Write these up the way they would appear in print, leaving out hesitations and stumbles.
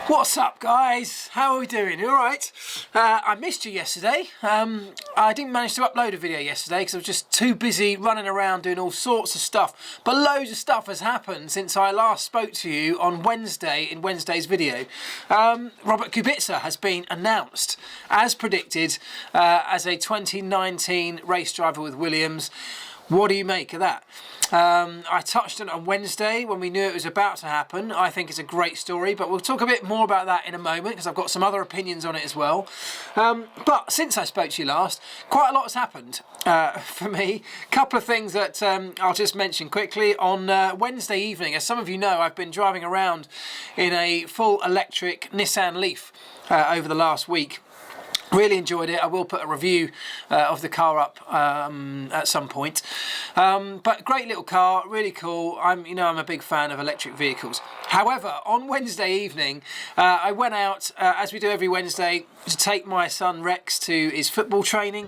What's up, guys? How are we doing? You alright? I missed you yesterday. I didn't manage to upload a video yesterday because I was just too busy running around doing all sorts of stuff. But loads of stuff has happened since I last spoke to you on Wednesday in Wednesday's video. Robert Kubica has been announced, as predicted, as a 2019 race driver with Williams. What do you make of that? I touched on it on Wednesday when we knew it was about to happen. I think it's a great story, but we'll talk a bit more about that in a moment because I've got some other opinions on it as well. But since I spoke to you last, quite a lot has happened for me. A couple of things that I'll just mention quickly. On Wednesday evening, as some of you know, I've been driving around in a full electric Nissan Leaf over the last week. Really enjoyed it. I will put a review of the car up at some point. But great little car, really cool. I'm a big fan of electric vehicles. However, on Wednesday evening, I went out, as we do every Wednesday, to take my son Rex to his football training.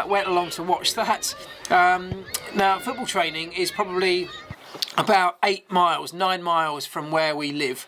Went along to watch that. Now, football training is probably about 9 miles from where we live.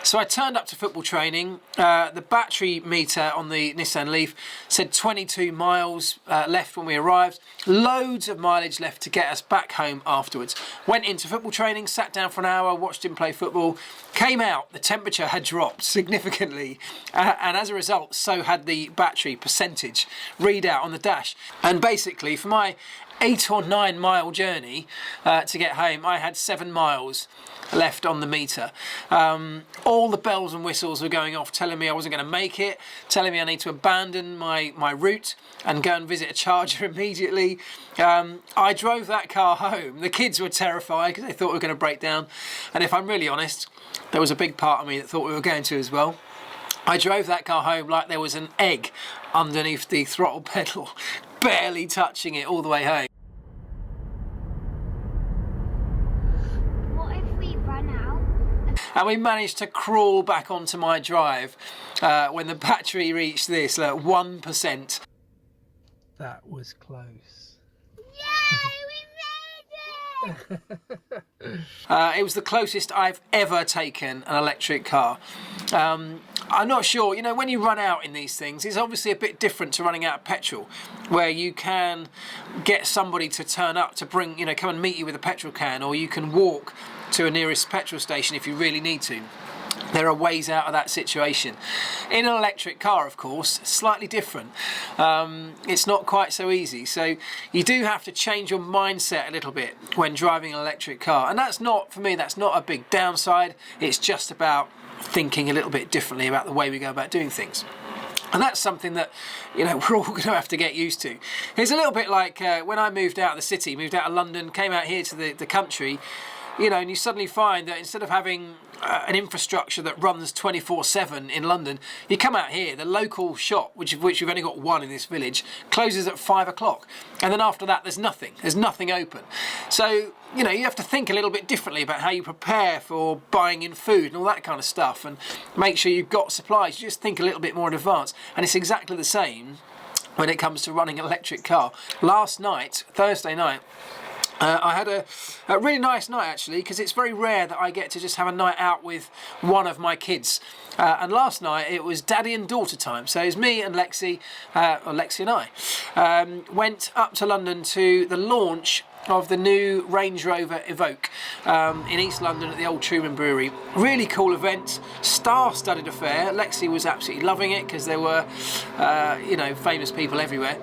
So I turned up to football training. The battery meter on the Nissan Leaf said 22 miles left when we arrived. Loads of mileage left to get us back home afterwards. Went into football training, sat down for an hour, watched him play football. Came out, the temperature had dropped significantly. And as a result, so had the battery percentage readout on the dash. And basically, for my 8 or 9 mile journey to get home, I had 7 miles left on the meter. All the bells and whistles were going off, telling me I wasn't going to make it, telling me I need to abandon my route and go and visit a charger immediately. I drove that car home. The kids were terrified because they thought we were going to break down. And if I'm really honest, there was a big part of me that thought we were going to as well. I drove that car home like there was an egg underneath the throttle pedal, barely touching it all the way home. And we managed to crawl back onto my drive when the battery reached this, like 1%. That was close. Yay, we made it! It was the closest I've ever taken an electric car. I'm not sure, when you run out in these things, it's obviously a bit different to running out of petrol, where you can get somebody to turn up to bring, come and meet you with a petrol can, or you can walk to a nearest petrol station if you really need to. There are ways out of that situation. In an electric car, of course, slightly different. It's not quite so easy. So you do have to change your mindset a little bit when driving an electric car. And that's not, for me, that's not a big downside. It's just about thinking a little bit differently about the way we go about doing things. And that's something that, we're all going to have to get used to. It's a little bit like when I moved out of the city, moved out of London, came out here to the country, and you suddenly find that instead of having an infrastructure that runs 24/7 in London, you come out here, the local shop, which we've only got one in this village, closes at 5 o'clock. And then after that, there's nothing open. So, you have to think a little bit differently about how you prepare for buying in food and all that kind of stuff, and make sure you've got supplies. You just think a little bit more in advance. And it's exactly the same when it comes to running an electric car. Last night, Thursday night, I had a really nice night actually, because it's very rare that I get to just have a night out with one of my kids. And last night it was daddy and daughter time. So it was me and Lexi, or Lexi and I, went up to London to the launch of the new Range Rover Evoque in East London at the Old Truman Brewery. Really cool event, star-studded affair. Lexi was absolutely loving it because there were, famous people everywhere.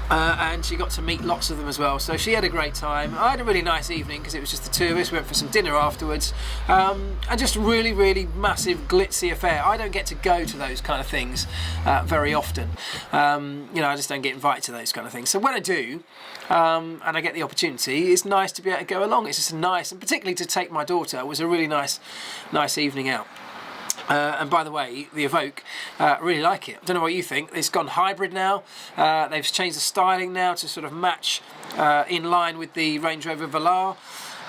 And she got to meet lots of them as well, so she had a great time. I had a really nice evening because it was just the two of us. We went for some dinner afterwards, and just really, really massive glitzy affair. I don't get to go to those kind of things very often. I just don't get invited to those kind of things. So when I do, and I get the opportunity, it's nice to be able to go along. It's just nice, and particularly to take my daughter, it was a really nice evening out. And by the way, the Evoque, really like it. I don't know what you think. It's gone hybrid now. They've changed the styling now to sort of match in line with the Range Rover Velar.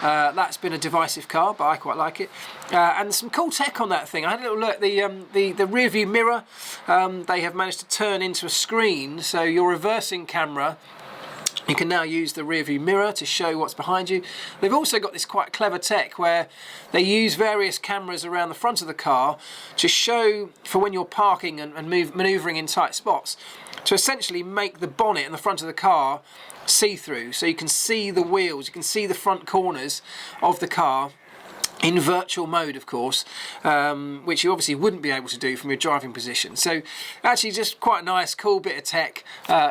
That's been a divisive car, but I quite like it. And some cool tech on that thing. I had a little look. The rear view mirror, they have managed to turn into a screen, so your reversing camera You can now use the rear view mirror to show what's behind you. They've also got this quite clever tech where they use various cameras around the front of the car to show for when you're parking and manoeuvring in tight spots, to essentially make the bonnet and the front of the car see-through, so you can see the wheels, you can see the front corners of the car in virtual mode, of course, which you obviously wouldn't be able to do from your driving position. So actually just quite a nice, cool bit of tech.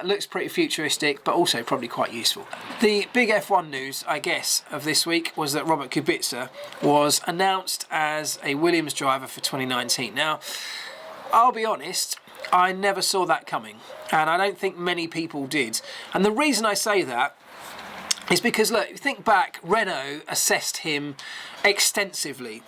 Looks pretty futuristic, but also probably quite useful. The big F1 news, I guess, of this week was that Robert Kubica was announced as a Williams driver for 2019. Now, I'll be honest, I never saw that coming, and I don't think many people did. And the reason I say that is because, look, think back, Renault assessed him extensively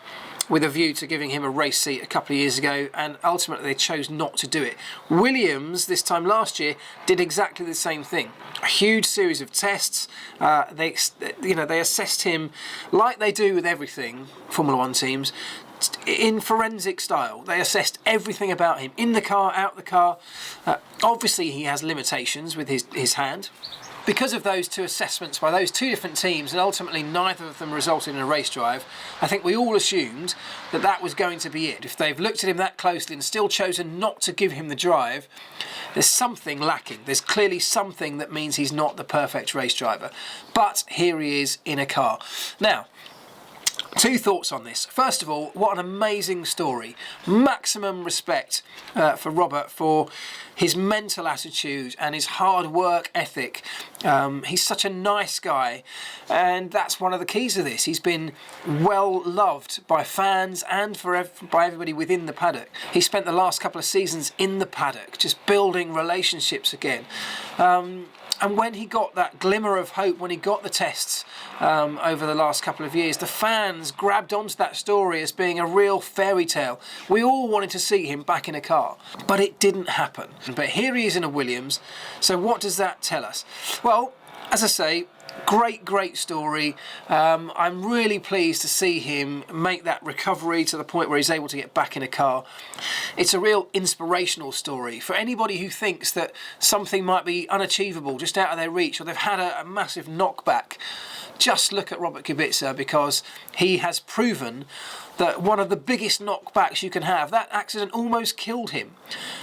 with a view to giving him a race seat a couple of years ago, and ultimately they chose not to do it. Williams, this time last year, did exactly the same thing. A huge series of tests. They assessed him like they do with everything, Formula One teams, in forensic style. They assessed everything about him, in the car, out the car. Obviously he has limitations with his hand. Because of those two assessments by those two different teams, and ultimately neither of them resulted in a race drive, I think we all assumed that that was going to be it. If they've looked at him that closely and still chosen not to give him the drive, there's something lacking. There's clearly something that means he's not the perfect race driver. But here he is in a car. Now, two thoughts on this. First of all, what an amazing story. Maximum respect for Robert, for his mental attitude and his hard work ethic. He's such a nice guy, and that's one of the keys of this. He's been well loved by fans and by everybody within the paddock. He spent the last couple of seasons in the paddock, just building relationships again. And when he got that glimmer of hope, when he got the tests over the last couple of years, the fans grabbed onto that story as being a real fairy tale. We all wanted to see him back in a car, but it didn't happen. But here he is in a Williams. So what does that tell us? Well, as I say, great story. I'm really pleased to see him make that recovery to the point where he's able to get back in a car. It's a real inspirational story for anybody who thinks that something might be unachievable, just out of their reach, or they've had a massive knockback. Just look at Robert Kubica, because he has proven that one of the biggest knockbacks you can have, that accident almost killed him.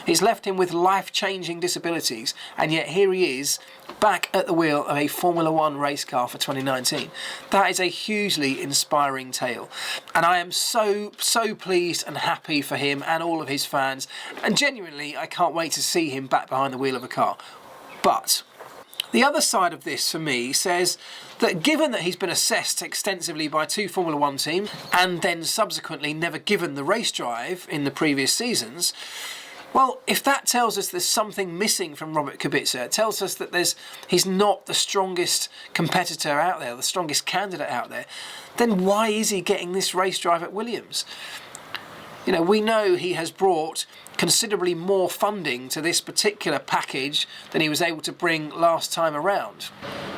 It's left him with life-changing disabilities, and yet here he is back at the wheel of a Formula One race car for 2019. That is a hugely inspiring tale, and I am so pleased and happy for him and all of his fans, and genuinely I can't wait to see him back behind the wheel of a car. But the other side of this for me says that given that he's been assessed extensively by two Formula One teams and then subsequently never given the race drive in the previous seasons, well, if that tells us there's something missing from Robert Kubica, it tells us that he's not the strongest competitor out there, the strongest candidate out there, then why is he getting this race drive at Williams? You know, we know he has brought considerably more funding to this particular package than he was able to bring last time around.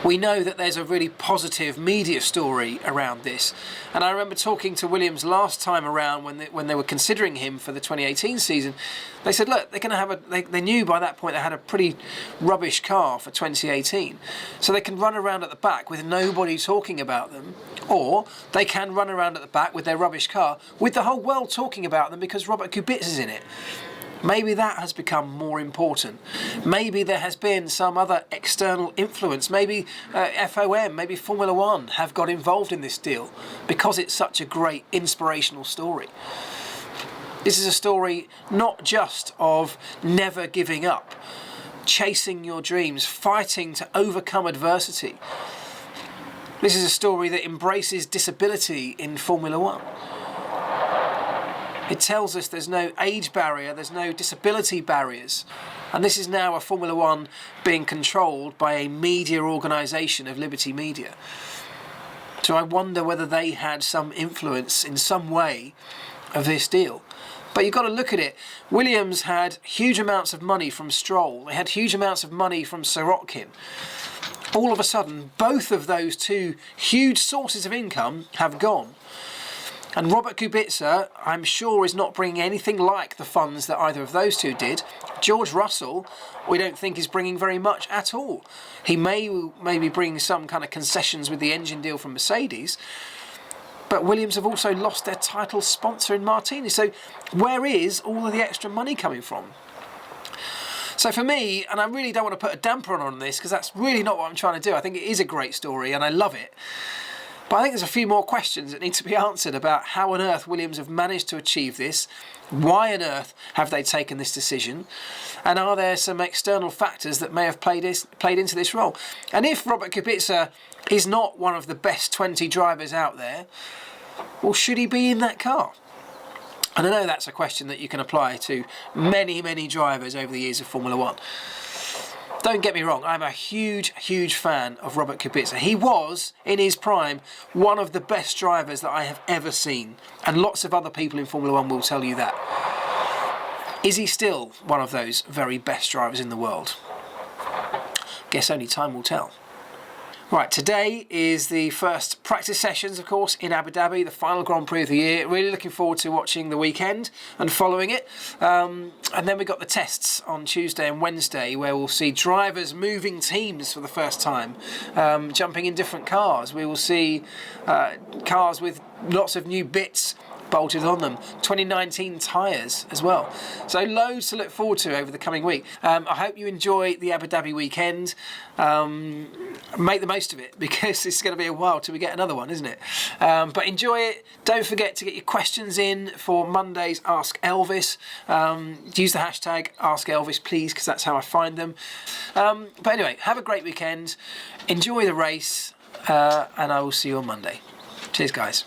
We know that there's a really positive media story around this, and I remember talking to Williams last time around when they were considering him for the 2018 season. They said, look, they're going to have they knew by that point they had a pretty rubbish car for 2018, so they can run around at the back with nobody talking about them, or they can run around at the back with their rubbish car with the whole world talking about them because Robert Kubica's in it. Maybe that has become more important. Maybe there has been some other external influence. Maybe FOM, maybe Formula One have got involved in this deal because it's such a great inspirational story. This is a story not just of never giving up, chasing your dreams, fighting to overcome adversity. This is a story that embraces disability in Formula One. It tells us there's no age barrier, there's no disability barriers. And this is now a Formula One being controlled by a media organisation of Liberty Media. So I wonder whether they had some influence in some way of this deal. But you've got to look at it. Williams had huge amounts of money from Stroll. They had huge amounts of money from Sirotkin. All of a sudden, both of those two huge sources of income have gone. And Robert Kubica, I'm sure, is not bringing anything like the funds that either of those two did. George Russell, we don't think is bringing very much at all. He may be bringing some kind of concessions with the engine deal from Mercedes, but Williams have also lost their title sponsor in Martini. So where is all of the extra money coming from? So for me, and I really don't want to put a damper on this because that's really not what I'm trying to do. I think it is a great story and I love it. But I think there's a few more questions that need to be answered about how on earth Williams have managed to achieve this, why on earth have they taken this decision, and are there some external factors that may have played into this role? And if Robert Kubica is not one of the best 20 drivers out there, well, should he be in that car? And I know that's a question that you can apply to many, many drivers over the years of Formula One. Don't get me wrong, I'm a huge, huge fan of Robert Kubica. He was, in his prime, one of the best drivers that I have ever seen. And lots of other people in Formula One will tell you that. Is he still one of those very best drivers in the world? Guess only time will tell. Right, today is the first practice sessions, of course, in Abu Dhabi, the final Grand Prix of the year. Really looking forward to watching the weekend and following it. And then we've got the tests on Tuesday and Wednesday, where we'll see drivers moving teams for the first time, jumping in different cars. We will see cars with lots of new bits bolted on them, 2019 tyres as well. So loads to look forward to over the coming week. I hope you enjoy the Abu Dhabi weekend. Make the most of it because it's going to be a while till we get another one, isn't it? But enjoy it. Don't forget to get your questions in for Monday's Ask Elvis. Use the hashtag Ask Elvis, please, because that's how I find them. But anyway, have a great weekend. Enjoy the race, and I will see you on Monday. Cheers, guys.